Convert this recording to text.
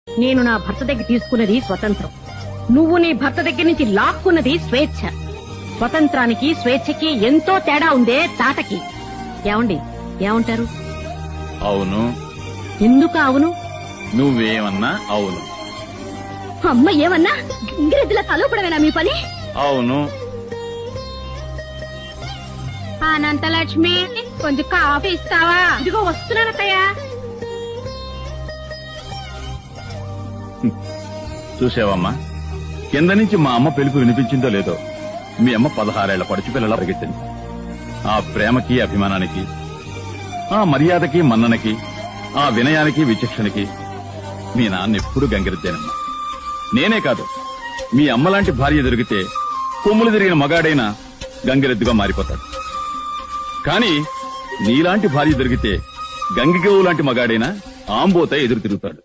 నేను నా భర్త దగ్గర తీసుకున్నది స్వతంత్రం, నువ్వు నీ భర్త దగ్గర నుంచి లాక్కున్నది స్వేచ్ఛ. స్వతంత్రానికి స్వేచ్ఛకి ఎంతో తేడా ఉందే తాటకి. ఏమండి, ఏమంటారు? అవును. ఎందుకు అవును? నువ్వేమన్నా అవును. అమ్మ ఏమన్నా ఇంగ్రెద్దుల కలవపడమేనా మీ పని? అవును. అనంతలక్ష్మి, కొంచెం కాఫీ ఇస్తావా? ఇదిగో వస్తున్నానత్తయ్యా. చూసావమ్మా, కింద నుంచి మా అమ్మ పిలుపు వినిపించిందో లేదో మీ అమ్మ 16 ఏళ్ల పడుచు పిల్లలా పరిగెత్తింది. ఆ ప్రేమకి, అభిమానానికి, ఆ మర్యాదకి, మన్ననకి, ఆ వినయానికి, విచక్షణకి మీ నాన్న ఎప్పుడు గంగిరెద్దేనమ్మా. నేనే కాదు, మీ అమ్మలాంటి భార్య దొరికితే కొమ్ములు తిరిగిన మగాడైనా గంగిరెద్దుగా మారిపోతాడు. కానీ నీలాంటి భార్య దొరికితే గంగిగోవు లాంటి మగాడైనా ఆంబోత ఎదురు తిరుగుతాడు.